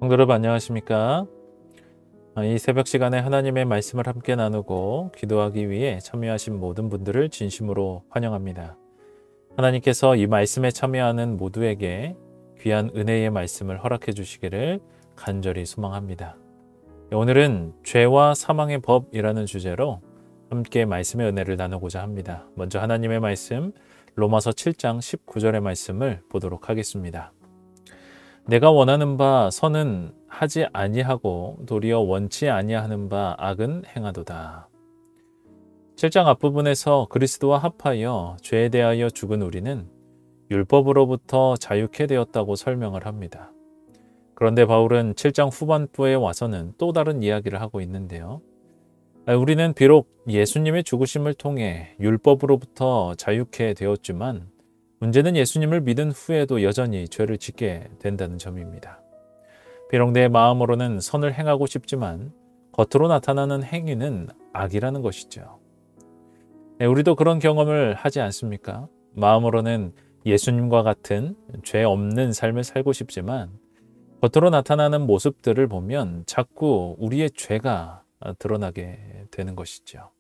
성도 여러분 안녕하십니까? 이 새벽 시간에 하나님의 말씀을 함께 나누고 기도하기 위해 참여하신 모든 분들을 진심으로 환영합니다. 하나님께서 이 말씀에 참여하는 모두에게 귀한 은혜의 말씀을 허락해 주시기를 간절히 소망합니다. 오늘은 죄와 사망의 법이라는 주제로 함께 말씀의 은혜를 나누고자 합니다. 먼저 하나님의 말씀 로마서 7장 19절의 말씀을 보도록 하겠습니다. 내가 원하는 바 선은 하지 아니하고 도리어 원치 아니하는 바 악은 행하도다. 7장 앞부분에서 그리스도와 합하여 죄에 대하여 죽은 우리는 율법으로부터 자유케 되었다고 설명을 합니다. 그런데 바울은 7장 후반부에 와서는 또 다른 이야기를 하고 있는데요. 우리는 비록 예수님의 죽으심을 통해 율법으로부터 자유케 되었지만 문제는 예수님을 믿은 후에도 여전히 죄를 짓게 된다는 점입니다. 비록 내 마음으로는 선을 행하고 싶지만 겉으로 나타나는 행위는 악이라는 것이죠. 우리도 그런 경험을 하지 않습니까? 마음으로는 예수님과 같은 죄 없는 삶을 살고 싶지만 겉으로 나타나는 모습들을 보면 자꾸 우리의 죄가 드러나게 되는 것이죠.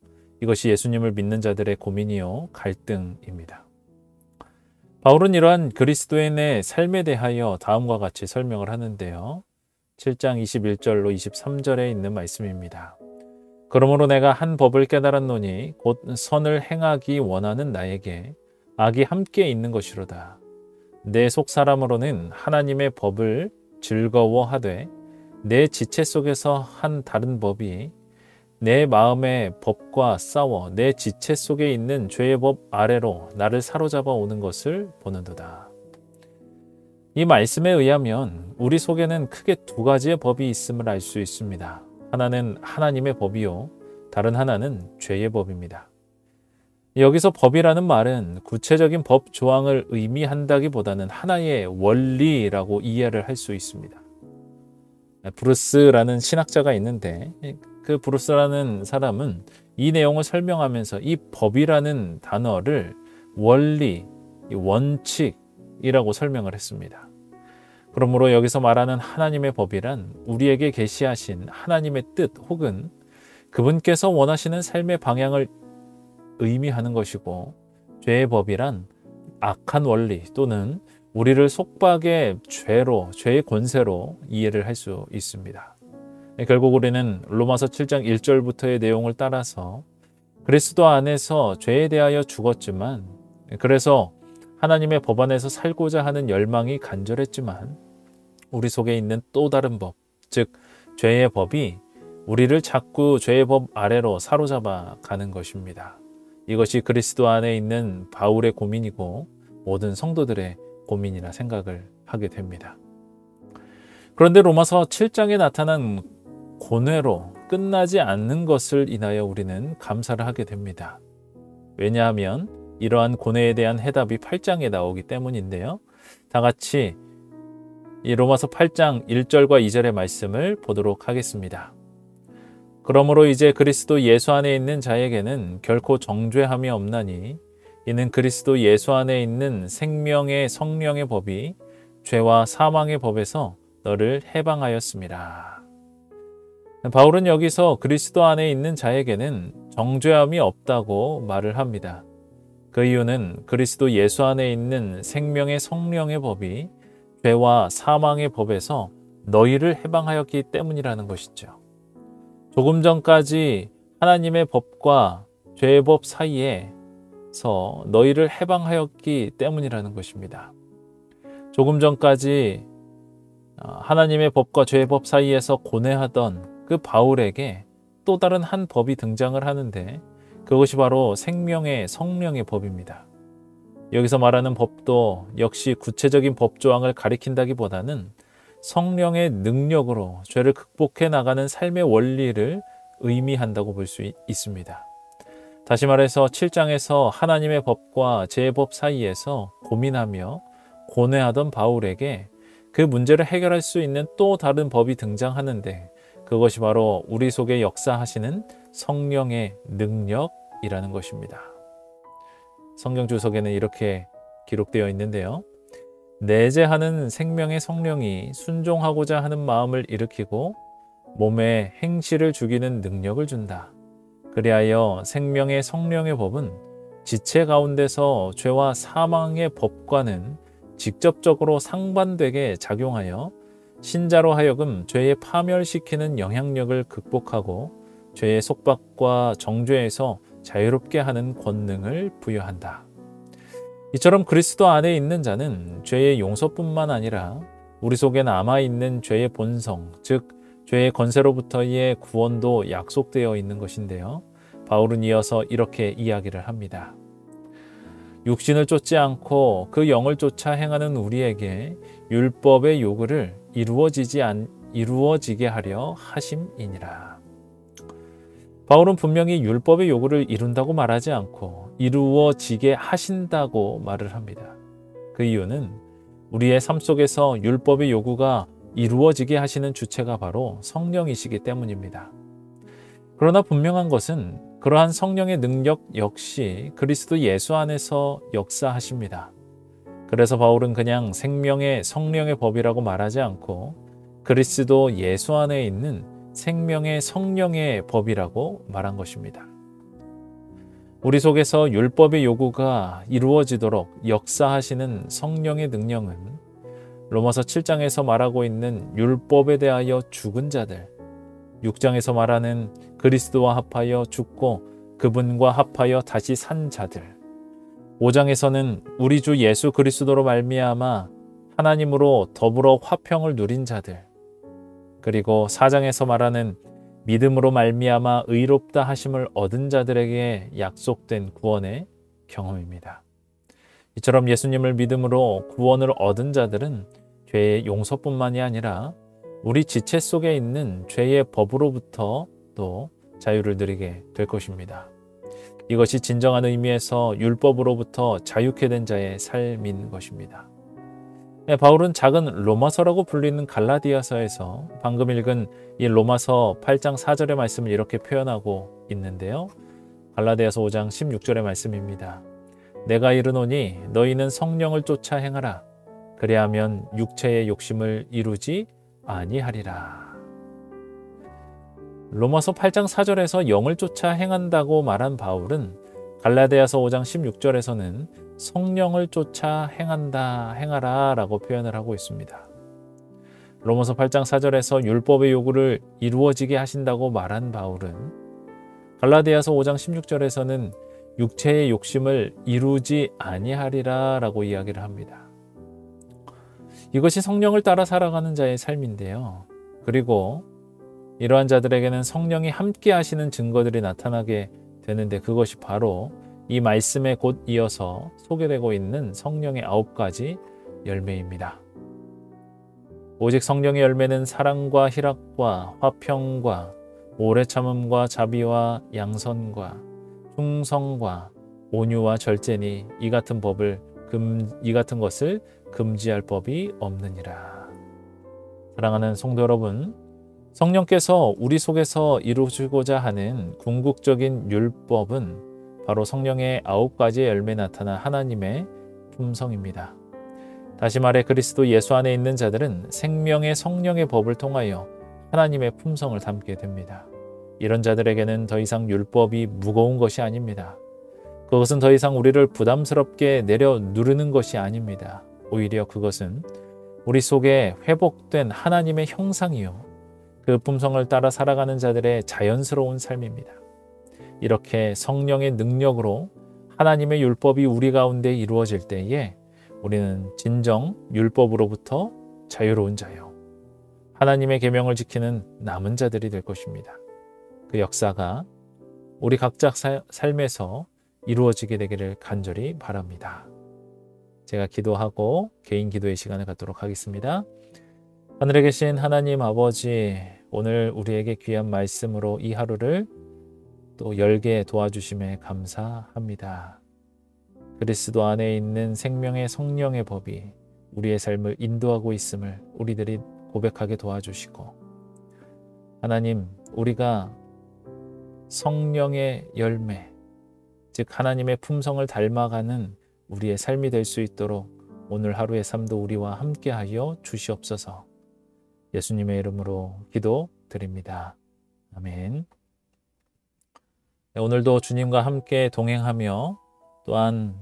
이것이 예수님을 믿는 자들의 고민이요 갈등입니다. 바울은 이러한 그리스도인의 삶에 대하여 다음과 같이 설명을 하는데요. 7장 21절로 23절에 있는 말씀입니다. 그러므로 내가 한 법을 깨달았노니 곧 선을 행하기 원하는 나에게 악이 함께 있는 것이로다. 내 속사람으로는 하나님의 법을 즐거워하되 내 지체 속에서 한 다른 법이 내 마음의 법과 싸워 내 지체 속에 있는 죄의 법 아래로 나를 사로잡아 오는 것을 보는도다. 이 말씀에 의하면 우리 속에는 크게 두 가지의 법이 있음을 알 수 있습니다. 하나는 하나님의 법이요, 다른 하나는 죄의 법입니다. 여기서 법이라는 말은 구체적인 법 조항을 의미한다기보다는 하나의 원리라고 이해를 할 수 있습니다. 브루스라는 신학자가 있는데 그 브루스라는 사람은 이 내용을 설명하면서 이 법이라는 단어를 원리, 원칙이라고 설명을 했습니다. 그러므로 여기서 말하는 하나님의 법이란 우리에게 계시하신 하나님의 뜻 혹은 그분께서 원하시는 삶의 방향을 의미하는 것이고, 죄의 법이란 악한 원리 또는 우리를 속박의 죄로, 죄의 권세로 이해를 할 수 있습니다. 결국 우리는 로마서 7장 1절부터의 내용을 따라서 그리스도 안에서 죄에 대하여 죽었지만, 그래서 하나님의 법 안에서 살고자 하는 열망이 간절했지만 우리 속에 있는 또 다른 법, 즉 죄의 법이 우리를 자꾸 죄의 법 아래로 사로잡아 가는 것입니다. 이것이 그리스도 안에 있는 바울의 고민이고 모든 성도들의 고민이라 생각을 하게 됩니다. 그런데 로마서 7장에 나타난 고뇌로 끝나지 않는 것을 인하여 우리는 감사를 하게 됩니다. 왜냐하면 이러한 고뇌에 대한 해답이 8장에 나오기 때문인데요. 다 같이 이 로마서 8장 1절과 2절의 말씀을 보도록 하겠습니다. 그러므로 이제 그리스도 예수 안에 있는 자에게는 결코 정죄함이 없나니 이는 그리스도 예수 안에 있는 생명의 성령의 법이 죄와 사망의 법에서 너를 해방하였습니다. 바울은 여기서 그리스도 안에 있는 자에게는 정죄함이 없다고 말을 합니다. 그 이유는 그리스도 예수 안에 있는 생명의 성령의 법이 죄와 사망의 법에서 너희를 해방하였기 때문이라는 것이죠. 조금 전까지 하나님의 법과 죄의 법 사이에서 너희를 해방하였기 때문이라는 것입니다. 조금 전까지 하나님의 법과 죄의 법 사이에서 고뇌하던 그 바울에게 또 다른 한 법이 등장을 하는데 그것이 바로 생명의 성령의 법입니다. 여기서 말하는 법도 역시 구체적인 법 조항을 가리킨다기보다는 성령의 능력으로 죄를 극복해 나가는 삶의 원리를 의미한다고 볼 수 있습니다. 다시 말해서 7장에서 하나님의 법과 죄의 법 사이에서 고민하며 고뇌하던 바울에게 그 문제를 해결할 수 있는 또 다른 법이 등장하는데 그것이 바로 우리 속에 역사하시는 성령의 능력이라는 것입니다. 성경 주석에는 이렇게 기록되어 있는데요. 내재하는 생명의 성령이 순종하고자 하는 마음을 일으키고 몸에 행실을 죽이는 능력을 준다. 그리하여 생명의 성령의 법은 지체 가운데서 죄와 사망의 법과는 직접적으로 상반되게 작용하여 신자로 하여금 죄에 파멸시키는 영향력을 극복하고 죄의 속박과 정죄에서 자유롭게 하는 권능을 부여한다. 이처럼 그리스도 안에 있는 자는 죄의 용서뿐만 아니라 우리 속에 남아있는 죄의 본성, 즉 죄의 권세로부터의 구원도 약속되어 있는 것인데요. 바울은 이어서 이렇게 이야기를 합니다. 육신을 쫓지 않고 그 영을 쫓아 행하는 우리에게 율법의 요구를 이루어지게 하려 하심이니라. 바울은 분명히 율법의 요구를 이룬다고 말하지 않고 이루어지게 하신다고 말을 합니다. 그 이유는 우리의 삶 속에서 율법의 요구가 이루어지게 하시는 주체가 바로 성령이시기 때문입니다. 그러나 분명한 것은 그러한 성령의 능력 역시 그리스도 예수 안에서 역사하십니다. 그래서 바울은 그냥 생명의 성령의 법이라고 말하지 않고 그리스도 예수 안에 있는 생명의 성령의 법이라고 말한 것입니다. 우리 속에서 율법의 요구가 이루어지도록 역사하시는 성령의 능력은 로마서 7장에서 말하고 있는 율법에 대하여 죽은 자들, 6장에서 말하는 그리스도와 합하여 죽고 그분과 합하여 다시 산 자들, 5장에서는 우리 주 예수 그리스도로 말미암아 하나님으로 더불어 화평을 누린 자들, 그리고 4장에서 말하는 믿음으로 말미암아 의롭다 하심을 얻은 자들에게 약속된 구원의 경험입니다. 이처럼 예수님을 믿음으로 구원을 얻은 자들은 죄의 용서뿐만이 아니라 우리 지체 속에 있는 죄의 법으로부터 또 자유를 누리게 될 것입니다. 이것이 진정한 의미에서 율법으로부터 자유케 된 자의 삶인 것입니다. 바울은 작은 로마서라고 불리는 갈라디아서에서 방금 읽은 이 로마서 8장 4절의 말씀을 이렇게 표현하고 있는데요. 갈라디아서 5장 16절의 말씀입니다. 내가 이르노니 너희는 성령을 쫓아 행하라. 그리하면 육체의 욕심을 이루지 아니하리라. 로마서 8장 4절에서 영을 쫓아 행한다고 말한 바울은 갈라디아서 5장 16절에서는 성령을 쫓아 행하라 라고 표현을 하고 있습니다. 로마서 8장 4절에서 율법의 요구를 이루어지게 하신다고 말한 바울은 갈라디아서 5장 16절에서는 육체의 욕심을 이루지 아니하리라 라고 이야기를 합니다. 이것이 성령을 따라 살아가는 자의 삶인데요. 그리고 이러한 자들에게는 성령이 함께 하시는 증거들이 나타나게 되는데 그것이 바로 이 말씀에 곧 이어서 소개되고 있는 성령의 9가지 열매입니다. 오직 성령의 열매는 사랑과 희락과 화평과 오래 참음과 자비와 양선과 충성과 온유와 절제니 이 같은 것을 금지할 법이 없느니라. 사랑하는 성도 여러분, 성령께서 우리 속에서 이루시고자 하는 궁극적인 율법은 바로 성령의 9가지의 열매에 나타난 하나님의 품성입니다. 다시 말해 그리스도 예수 안에 있는 자들은 생명의 성령의 법을 통하여 하나님의 품성을 담게 됩니다. 이런 자들에게는 더 이상 율법이 무거운 것이 아닙니다. 그것은 더 이상 우리를 부담스럽게 내려 누르는 것이 아닙니다. 오히려 그것은 우리 속에 회복된 하나님의 형상이요. 그 품성을 따라 살아가는 자들의 자연스러운 삶입니다. 이렇게 성령의 능력으로 하나님의 율법이 우리 가운데 이루어질 때에 우리는 진정 율법으로부터 자유로운 자요. 하나님의 계명을 지키는 남은 자들이 될 것입니다. 그 역사가 우리 각자 삶에서 이루어지게 되기를 간절히 바랍니다. 제가 기도하고 개인 기도의 시간을 갖도록 하겠습니다. 하늘에 계신 하나님 아버지, 오늘 우리에게 귀한 말씀으로 이 하루를 또 열게 도와주심에 감사합니다. 그리스도 안에 있는 생명의 성령의 법이 우리의 삶을 인도하고 있음을 우리들이 고백하게 도와주시고, 하나님, 우리가 성령의 열매, 즉 하나님의 품성을 닮아가는 우리의 삶이 될 수 있도록 오늘 하루의 삶도 우리와 함께하여 주시옵소서. 예수님의 이름으로 기도드립니다. 아멘. 네, 오늘도 주님과 함께 동행하며 또한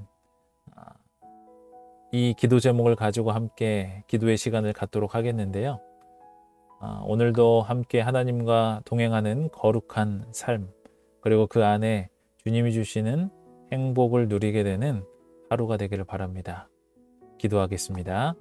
이 기도 제목을 가지고 함께 기도의 시간을 갖도록 하겠는데요. 오늘도 함께 하나님과 동행하는 거룩한 삶, 그리고 그 안에 주님이 주시는 행복을 누리게 되는 하루가 되기를 바랍니다. 기도하겠습니다.